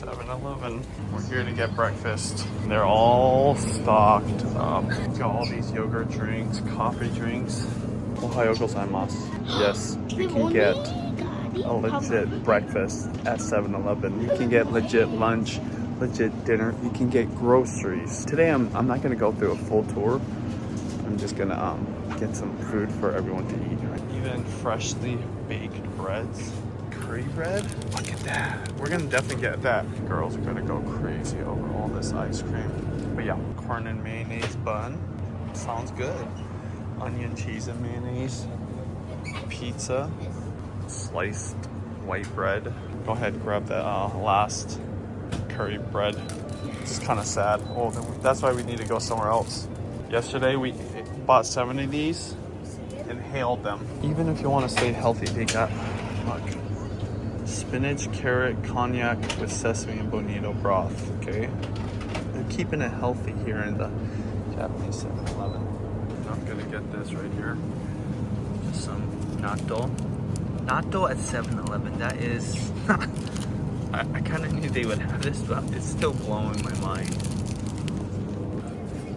7-Eleven. We're here to get breakfast. They're all stocked up. Got all these yogurt drinks, coffee drinks. Ohayo gozaimasu. Yes, you can get a legit breakfast at 7-Eleven. You can get legit lunch, legit dinner. You can get groceries. Today I'm not gonna go through a full tour. I'm just gonna get some food for everyone to eat. Even freshly baked breads. Curry bread? Look at that. We're gonna definitely get that. Girls are gonna go crazy over all this ice cream. But yeah, corn and mayonnaise bun. Sounds good. Onion, cheese, and mayonnaise. Pizza. Sliced white bread. Go ahead, grab the last curry bread. It's kind of sad. Oh, that's why we need to go somewhere else. Yesterday we bought 7 of these and hailed them. Even if you want to stay healthy, they got, look, spinach, carrot, cognac with sesame and bonito broth, okay? They're keeping it healthy here in the Japanese 7-Eleven. I'm gonna get this right here. Just some natto. Natto at 7-Eleven, that is... I kind of knew they would have this, but it's still blowing my mind.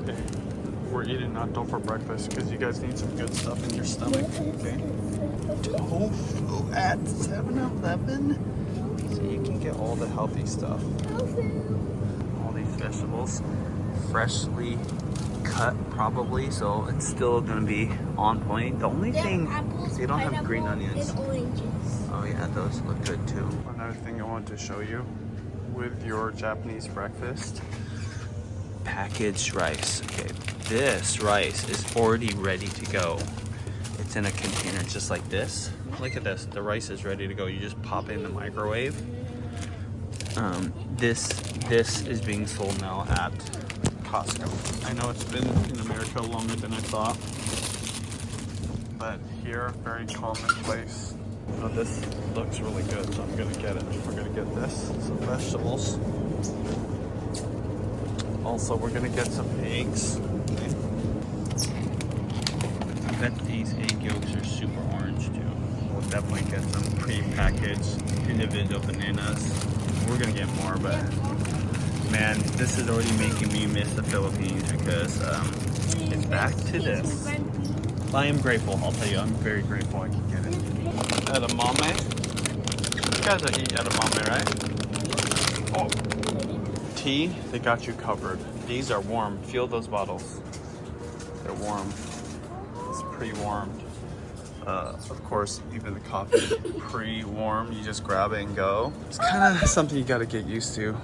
Okay. We're eating natto for breakfast because you guys need some good stuff in your stomach, okay? Tofu at 7-Eleven? So you can get all the healthy stuff. All these vegetables, freshly cut probably, so it's still gonna be on point. The only thing, they don't have green onions. And oranges. Oh yeah, those look good too. Another thing I want to show you with your Japanese breakfast, packaged rice. Okay, this rice is already ready to go. It's in a container just like this. Look at this, the rice is ready to go. You just pop it in the microwave. This is being sold now at Costco. I know it's been in America longer than I thought, but here, very commonplace. Now this looks really good, so I'm gonna get it. We're gonna get this, some vegetables. Also, we're gonna get some eggs. Okay. I bet these egg yolks are super orange too. We'll definitely get some pre-packaged individual bananas. We're gonna get more, but man, this is already making me miss the Philippines because it's back to this. I am grateful, I'll tell you, I'm very grateful I can get it. Edamame. You guys will eat edamame, right? Oh. Tea, they got you covered. These are warm. Feel those bottles. They're warm. It's pre-warmed. Of course, even the coffee pre-warmed. You just grab it and go. It's kind of something you got to get used to.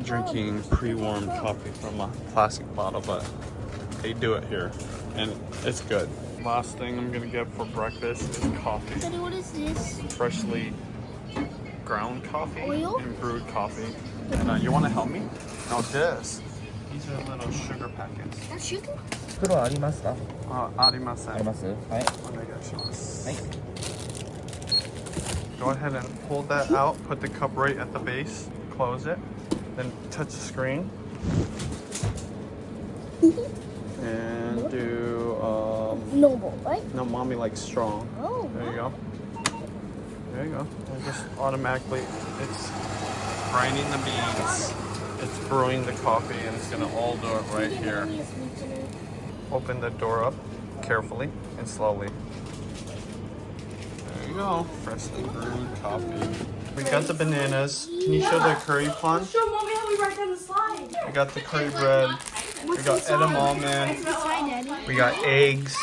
Drinking pre-warmed coffee from a plastic bottle, but they do it here, and it's good. Last thing I'm gonna get for breakfast is coffee. Daddy, what is this? Freshly ground coffee Oil? and brewed coffee. And you want to help me? No, this. These are little sugar packets. That's sugar? 袋ありますか？ありません。あります？はい。お願いします。はい。 Go ahead and pull that out. Put the cup right at the base. Close it. Then touch the screen. And do Noble, right? no, mommy likes strong. Oh. There you go. There you go. And just automatically, it's grinding the beans. It's brewing the coffee, and it's gonna all do it right here. Open the door up carefully and slowly. There you go. Freshly brewed coffee. We got the bananas. Can you show the curry pun? Show mommy how we write down the slide. We got the curry bread. We got edamame. We got eggs,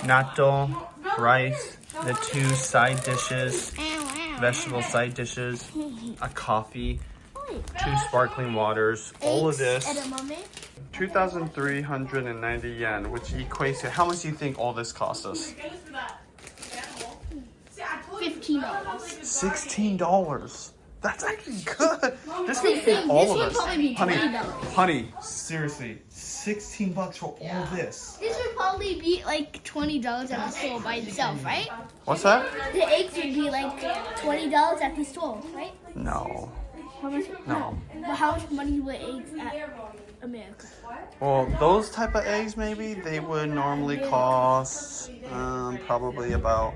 natto, rice, the 2 side dishes, vegetable side dishes, a coffee, 2 sparkling waters. All of this, 2,390 yen, which equates to how much do you think all this cost us? $15. $16. That's actually good. This can fit all of us. Honey, seriously, $16 for all this. This would probably be like $20 at the store by itself, right? What's that? The eggs would be like $20 at the store, right? No. How much? No. But how much money would eggs at America? Well, those type of eggs, maybe they would normally cost probably about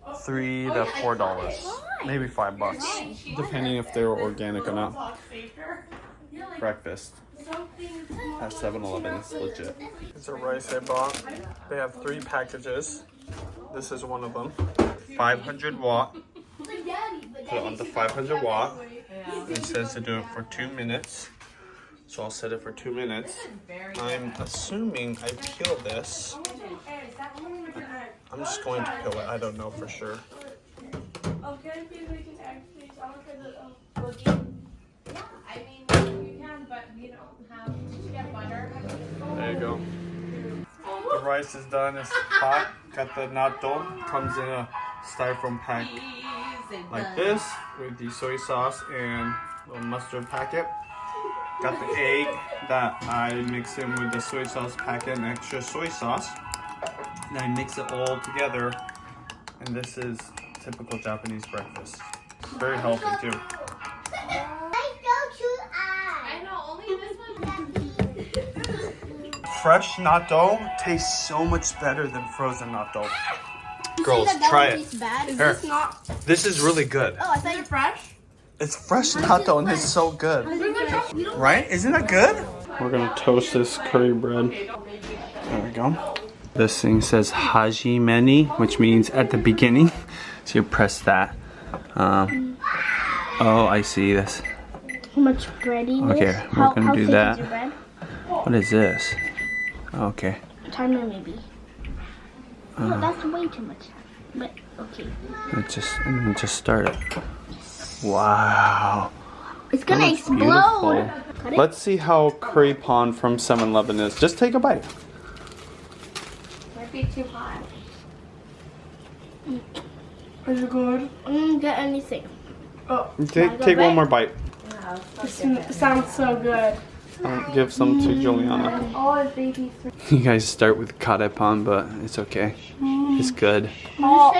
$3 to $4. Why? maybe $5, depending if they were organic or not. Breakfast at 7-Eleven is legit. It's a rice I bought. They have 3 packages. This is one of them. 500 watt. Put it on the 500 watt. It says to do it for 2 minutes. So I'll set it for 2 minutes. I'm assuming I peel this. I'm just going to peel it. I don't know for sure. Okay, please make an egg, please. I want to try the boogie. Yeah, I mean, you can, but you don't have to get butter. There you go. The rice is done. It's hot. Got the natto. Comes in a styrofoam pack like this with the soy sauce and a mustard packet. Got the egg that I mix in with the soy sauce packet and extra soy sauce. And I mix it all together. And this is typical Japanese breakfast. Very healthy too. I know, only this one. Fresh natto tastes so much better than frozen natto. Girls, try it. Bad. Here. This is really good. Oh, I thought you're fresh. It's fresh natto and it's so good. Right? Isn't that good? We're gonna toast this curry bread. There we go. This thing says Hajimeni, which means at the beginning. So you press that. Oh, I see this. How much breadiness? Okay, we're gonna do that. Is your bread? What is this? Okay. Timer maybe. No, that's way too much. But okay. Just start it. Wow. It's gonna That's explode. beautiful. Let's see how curry pon from 7-Eleven is. Just take a bite. Might be too hot. Is it good? I didn't get anything. Oh, Take one more bite. it sounds so good. Give some to Juliana. Oh, baby. You guys start with karepan, but it's okay. It's good. Oh.